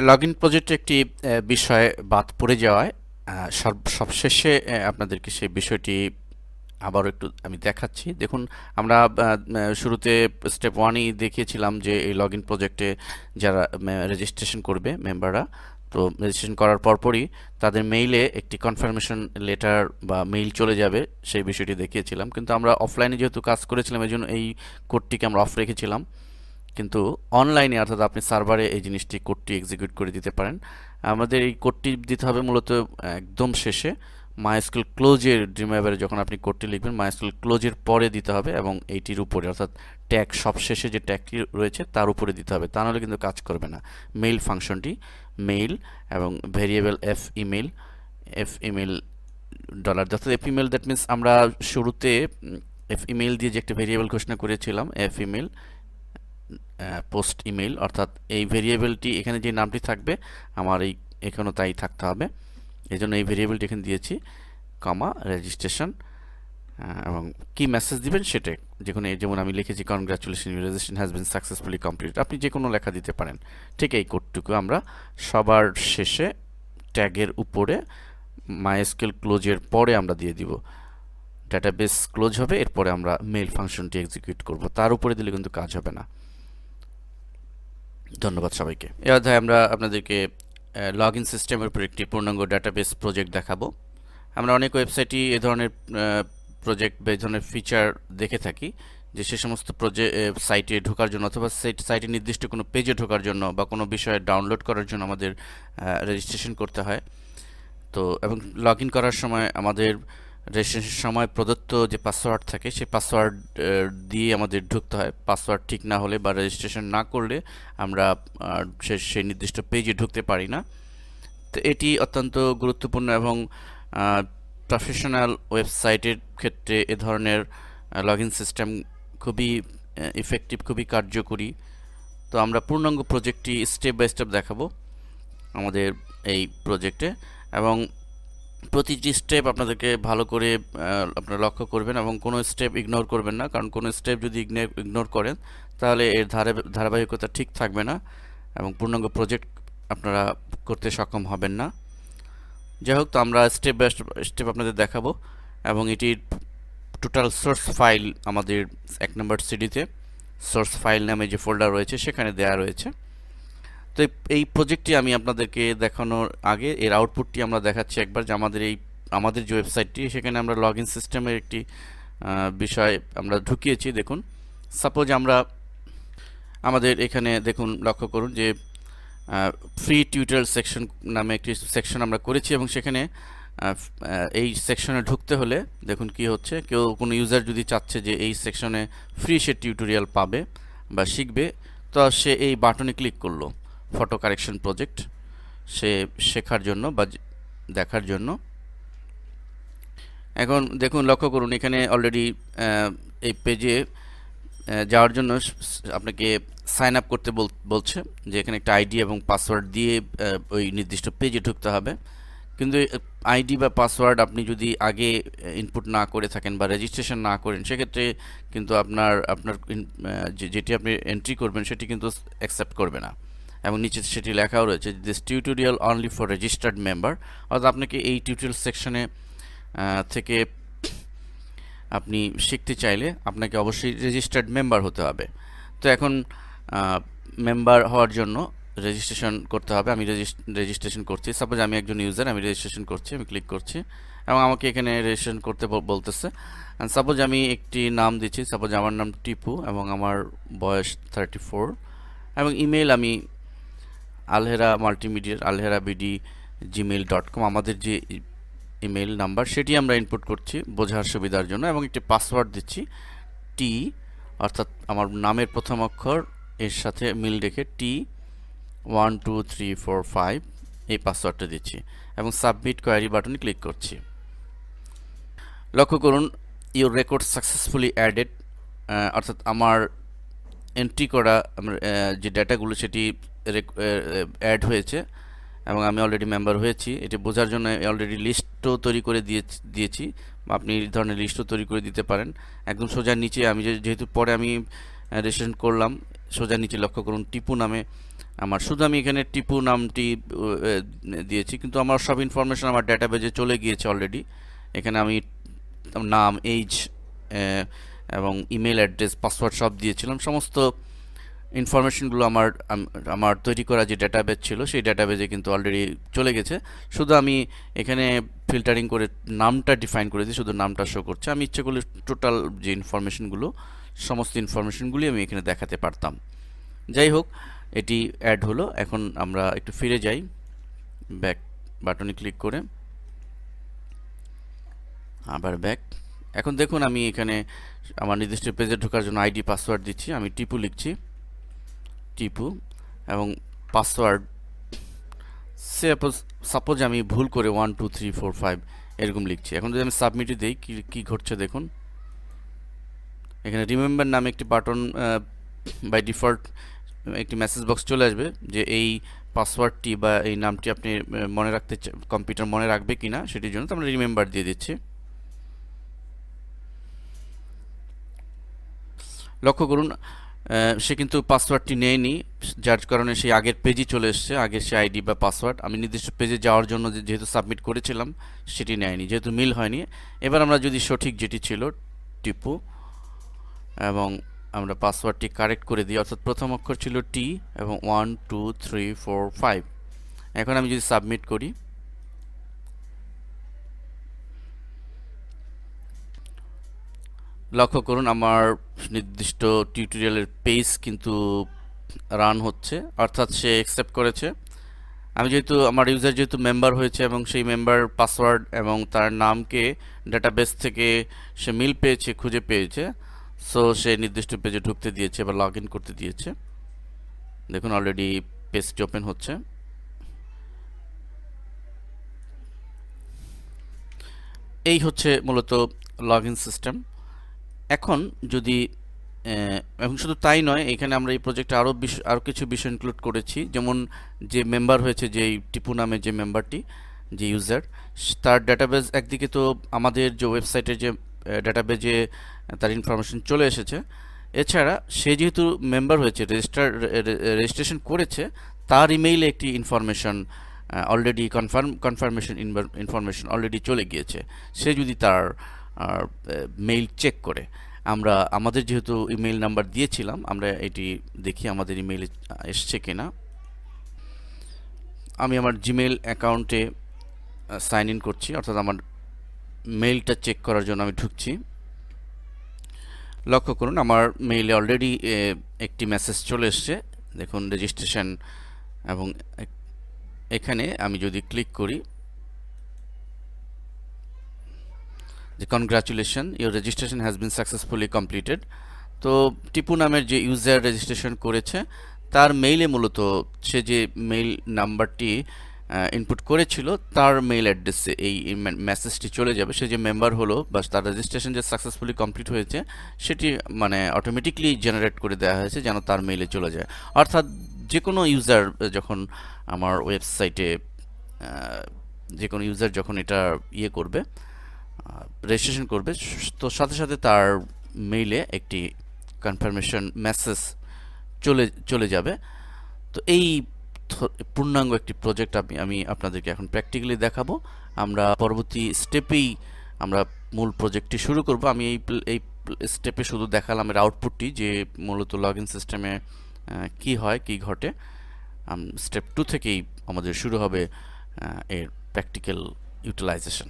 Login প্রজেক্টে একটি বিষয় বাদ পড়ে যাওয়ায় সবশেষে আপনাদেরকে সেই বিষয়টি আবারও একটু আমি দেখাচ্ছি। দেখুন, আমরা শুরুতে স্টেপ 1ই দেখিয়েছিলাম যে এই লগইন প্রজেক্টে যারা রেজিস্ট্রেশন করবে মেম্বাররা, তো রেজিস্ট্রেশন করার পরপরই তাদের মেইলে একটি কনফার্মেশন লেটার বা মেইল চলে যাবে, সেই বিষয়টি দেখিয়েছিলাম। কিন্তু আমরা অফলাইনে যেহেতু কাজ করেছিলাম, এই জন্য এই কোডটিকে আমরা অফ রেখেছিলাম। কিন্তু অনলাইনে অর্থাৎ আপনি সার্ভারে এই জিনিসটি কোডটি এক্সিকিউট করে দিতে পারেন। আমাদের এই কোডটি দিতে হবে মূলত একদম শেষে মাইস্কুল ক্লোজের ড্রিমওয়েভারে যখন আপনি কোডটি লিখবেন মাইস্কুল ক্লোজের পরে দিতে হবে এবং এইটির উপরে অর্থাৎ ট্যাগ সবশেষে যে ট্যাগটি রয়েছে তার উপরে দিতে হবে, তা নাহলে কিন্তু কাজ করবে না। মেইল ফাংশনটি মেইল এবং ভেরিয়েবল এফ ইমেল ডলার, অর্থাৎ এফ ইমেল, দ্যাট মিনস আমরা শুরুতে এফ ইমেল দিয়ে যে একটা ভেরিয়েবল ঘোষণা করেছিলাম এফ ইমেল পোস্ট ইমেল, অর্থাৎ এই ভেরিয়েবলটি এখানে যে নামটি থাকবে আমার এখানেও তাই থাকতে হবে। এই জন্য এই ভেরিয়েবলটি এখানে দিয়েছি, কমা রেজিস্ট্রেশন, এবং কি মেসেজ দিবেন সেটা যেমন আমি লিখেছি congratulation, your registration has been successfully complete. আপনি যে কোনো লেখা দিতে পারেন। ঠিক এই কোডটুকু আমরা সবার শেষে ট্যাগের উপরে মাইস্কুল ক্লোজের পরে আমরা দিয়ে দিব। ডাটাবেস ক্লোজ হবে, এরপরে আমরা মেইল ফাংশনটি এক্সিকিউট করব, তার উপরে দিলে কিন্তু কাজ হবে না। ধন্যবাদ সবাইকে। এই অধ্যায়ে আমরা আপনাদেরকে লগ ইন সিস্টেমের উপর একটি পূর্ণাঙ্গ ডাটাবেস প্রজেক্ট দেখাবো। আমরা অনেক ওয়েবসাইটই এ ধরনের প্রজেক্ট বা এই ধরনের ফিচার দেখে থাকি, যে সে সমস্ত সাইটে ঢোকার জন্য অথবা সাইটে নির্দিষ্ট কোনো পেজে ঢোকার জন্য বা কোনো বিষয়ে ডাউনলোড করার জন্য আমাদের রেজিস্ট্রেশন করতে হয়। তো এবং লগ ইন করার সময় আমাদের রেজিস্ট্রেশনের সময় প্রদত্ত যে পাসওয়ার্ড থাকে সেই পাসওয়ার্ড দিয়ে আমাদের ঢুকতে হয়। পাসওয়ার্ড ঠিক না হলে বা রেজিস্ট্রেশন না করলে আমরা সেই নির্দিষ্ট পেজে ঢুকতে পারি না। তো এটি অত্যন্ত গুরুত্বপূর্ণ এবং প্রফেশনাল ওয়েবসাইটের ক্ষেত্রে এ ধরনের লগ ইন সিস্টেম খুবই ইফেক্টিভ, খুবই কার্যকরী। তো আমরা পূর্ণাঙ্গ প্রজেক্টটি স্টেপ বাই স্টেপ দেখাবো আমাদের এই প্রজেক্টে, এবং প্রতিটি স্টেপ আপনাদেরকে ভালো করে আপনারা লক্ষ্য করবেন এবং কোনো স্টেপ ইগনোর করবেন না, কারণ কোনো স্টেপ যদি ইগনোর করেন তাহলে এর ধারাবাহিকতা ঠিক থাকবে না এবং পূর্ণাঙ্গ প্রজেক্ট আপনারা করতে সক্ষম হবেন না। যাই হোক, তো আমরা স্টেপ বাই স্টেপ আপনাদের দেখাবো এবং এটির টোটাল সোর্স ফাইল আমাদের 1 নম্বর সিডিতে সোর্স ফাইল নামে যে ফোল্ডার রয়েছে সেখানে দেওয়া রয়েছে। তো এই প্রজেক্টটি আমি আপনাদেরকে দেখানোর আগে এর আউটপুটটি আমরা দেখাচ্ছি একবার, যে আমাদের যে ওয়েবসাইটটি সেখানে আমরা লগ ইন সিস্টেমের একটি বিষয় আমরা ঢুকিয়েছি। দেখুন, সাপোজ আমাদের এখানে দেখুন, লক্ষ্য করুন যে ফ্রি টিউটোরিয়াল সেকশন নামে একটি সেকশন আমরা করেছি এবং সেখানে এই সেকশনে ঢুকতে হলে দেখুন কি হচ্ছে, কোনো ইউজার যদি চাচ্ছে যে এই সেকশনে ফ্রি সে টিউটোরিয়াল পাবে বা শিখবে, তো সে এই বাটনে ক্লিক করলো ফটো কারেকশন প্রজেক্ট, সে শেখার জন্য বা দেখার জন্য। এখন দেখুন, লক্ষ্য করুন এখানে অলরেডি এই পেজে যাওয়ার জন্য আপনাকে সাইন আপ করতে বলছে, যে এখানে একটা আইডি এবং পাসওয়ার্ড দিয়ে ওই নির্দিষ্ট পেজে ঢুকতে হবে। কিন্তু আইডি বা পাসওয়ার্ড আপনি যদি আগে ইনপুট না করে থাকেন বা রেজিস্ট্রেশন না করেন, সেক্ষেত্রে কিন্তু আপনার যেটি আপনি এন্ট্রি করবেন সেটি কিন্তু অ্যাকসেপ্ট করবে না। এবং নিচে সেটি লেখাও রয়েছে, this tutorial only for registered member, অর্থাৎ আপনাকে এই টিউটোরিয়াল সেকশনে থেকে আপনি শিখতে চাইলে আপনাকে অবশ্যই রেজিস্টার্ড মেম্বার হতে হবে। তো এখন মেম্বার হওয়ার জন্য রেজিস্ট্রেশন করতে হবে। আমি রেজিস্ট্রেশন করছি, সাপোজ আমি একজন ইউজার, আমি রেজিস্ট্রেশন করছি, আমি ক্লিক করছি এবং আমাকে এখানে রেজিস্ট্রেশন করতে বলতেছে। অ্যান্ড সাপোজ আমি একটি নাম দিচ্ছি, সাপোজ আমার নাম টিপু এবং আমার বয়স 34 এবং ইমেল আমি আলহেরা মাল্টিমিডিয়ার alheraBD@gmail.com আমাদের যে ইমেল নাম্বার সেটি আমরা ইনপুট করছি বোঝার সুবিধার জন্য, এবং একটি পাসওয়ার্ড দিচ্ছি টি, অর্থাৎ আমার নামের প্রথম অক্ষর এর সাথে মিল রেখে টি 12345 এই পাসওয়ার্ডটা দিচ্ছি এবং সাবমিট কোয়ারি বাটনে ক্লিক করছি। লক্ষ্য করুন, ইউর রেকর্ড সাকসেসফুলি অ্যাডেড, অর্থাৎ আমার এন্ট্রি করা যে ডাটাগুলো সেটি অ্যাড হয়েছে এবং আমি অলরেডি মেম্বার হয়েছি। এটি বোঝার জন্য অলরেডি লিস্টও তৈরি করে দিয়েছি, আপনি এই ধরনের লিস্টও তৈরি করে দিতে পারেন। একদম সোজা নিচে আমি যেহেতু পরে আমি রেজিস্ট্রেশন করলাম, সোজা নিচে লক্ষ্য করুন টিপু নামে আমার শুধু আমি এখানে টিপু নামটি দিয়েছি, কিন্তু আমার সব ইনফরমেশন আমার ডেটাবেজে চলে গিয়েছে অলরেডি। এখানে আমি নাম, এইজ এবং ইমেল অ্যাড্রেস, পাসওয়ার্ড সব দিয়েছিলাম। সমস্ত ইনফরমেশনগুলো আমার তৈরি করা যে ডেটাবেজ ছিল সেই ডেটাবেজে কিন্তু অলরেডি চলে গেছে। শুধু আমি এখানে ফিল্টারিং করে নামটা ডিফাইন করেছি, শুধু নামটা শো করছে। আমি ইচ্ছে করলে টোটাল যে ইনফরমেশনগুলো, সমস্ত ইনফরমেশনগুলি আমি এখানে দেখাতে পারতাম। যাই হোক, এটি অ্যাড হলো। এখন আমরা একটু ফিরে যাই, ব্যাক বাটনে ক্লিক করে আবার ব্যাক। এখন দেখুন আমি এখানে আমার নির্দিষ্ট পেজে ঢোকার জন্য আইডি পাসওয়ার্ড দিচ্ছি। আমি টিপু লিখছি, টিপু, এবং পাসওয়ার্ড সাপোজ আমি ভুল করে 1 2 3 4 5 এরকম লিখছি। এখন যদি আমি সাবমিটে দিই, কি ঘটছে দেখুন। এখানে রিমেম্বার নামে একটি বাটন বাই ডিফল্ট একটি মেসেজ বক্স চলে আসবে যে এই পাসওয়ার্ডটি বা এই নামটি আপনি মনে রাখতে কম্পিউটার মনে রাখবে কিনা সেটির জন্য। তো আমরা রিমেম্বার দিয়ে দিচ্ছি। লক্ষ্য করুন সে কিন্তু পাসওয়ার্ডটি নেয়নি, যার কারণে সেই আগের পেজই চলে এসছে, আগের সে আইডি বা পাসওয়ার্ড। আমি নির্দিষ্ট পেজে যাওয়ার জন্য যেহেতু সাবমিট করেছিলাম সেটি নেয়নি, যেহেতু মিল হয়নি। এবার আমরা যদি সঠিক যেটি ছিল টিপু, এবং আমরা পাসওয়ার্ডটি কারেক্ট করে দিই, অর্থাৎ প্রথম অক্ষর ছিল টি এবং 1 2 3 4 5। এখন আমি যদি সাবমিট করি, লক্ষ্য করুন আমার নির্দিষ্ট টিউটোরিয়ালের পেজ কিন্তু রান হচ্ছে, অর্থাৎ সে অ্যাকসেপ্ট করেছে। আমি যেহেতু আমার ইউজার যেহেতু মেম্বার হয়েছে এবং সেই মেম্বার পাসওয়ার্ড এবং তার নামকে ডাটাবেস থেকে সে মিল পেয়েছে, খুঁজে পেয়েছে, সো সে নির্দিষ্ট পেজে ঢুকতে দিয়েছে বা লগ ইন করতে দিয়েছে। দেখুন অলরেডি পেজটি ওপেন হচ্ছে। এই হচ্ছে মূলত লগ ইন সিস্টেম। এখন যদি এবং শুধু তাই নয়, এখানে আমরা এই প্রজেক্টে আরও কিছু বিষয় ইনক্লুড করেছি, যেমন যে মেম্বার হয়েছে, যে টিপু নামে যে মেম্বারটি, যে ইউজার, তার ডাটাবেজ একদিকে তো আমাদের যে ওয়েবসাইটের যে ডাটাবেজে তার ইনফরমেশন চলে এসেছে, এছাড়া সে যেহেতু মেম্বার হয়েছে, রেজিস্ট্রেশন করেছে, তার ইমেইলে একটি information already confirmation information already চলে গিয়েছে। সে যদি তার মেইল চেক করে, আমরা আমাদের যেহেতু ইমেইল নাম্বার দিয়েছিলাম, আমরা এটি দেখি আমাদের ইমেইলে এসছে কিনা। আমি আমার জিমেইল অ্যাকাউন্টে সাইন ইন করছি, অর্থাৎ আমার মেইলটা চেক করার জন্য আমি ঢুকছি। লক্ষ্য করুন আমার মেইলে অলরেডি একটি মেসেজ চলে এসছে, দেখুন রেজিস্ট্রেশন। এবং এখানে আমি যদি ক্লিক করি যে congratulation, your registration has been successfully completed. তো টিপু নামের যে ইউজার রেজিস্ট্রেশন করেছে, তার মেইলে মূলত সে যে মেইল নাম্বারটি ইনপুট করেছিল, তার মেইল অ্যাড্রেসে এই মেসেজটি চলে যাবে। সে যে মেম্বার হলো বা তার রেজিস্ট্রেশন যে সাকসেসফুলি কমপ্লিট হয়েছে, সেটি মানে অটোমেটিকলি জেনারেট করে দেওয়া হয়েছে যেন তার মেইলে চলে যায়। অর্থাৎ যে কোনো ইউজার যখন আমার ওয়েবসাইটে, যে কোনো ইউজার যখন এটা করবে, রেজিস্ট্রেশন করবে, তো সাথে সাথে তার মেইলে একটি কনফার্মেশন মেসেজ চলে যাবে। তো এই পূর্ণাঙ্গ একটি প্রজেক্ট আমি আপনাদেরকে এখন প্র্যাকটিক্যালি দেখাবো। আমরা পরবর্তী স্টেপেই আমরা মূল প্রজেক্টটি শুরু করব। আমি এই স্টেপে শুধু দেখালাম এর আউটপুটটি, যে মূলত লগ ইন সিস্টেমে কী হয়, কী ঘটে। স্টেপ 2 থেকেই আমাদের শুরু হবে এর প্র্যাকটিক্যাল ইউটিলাইজেশন।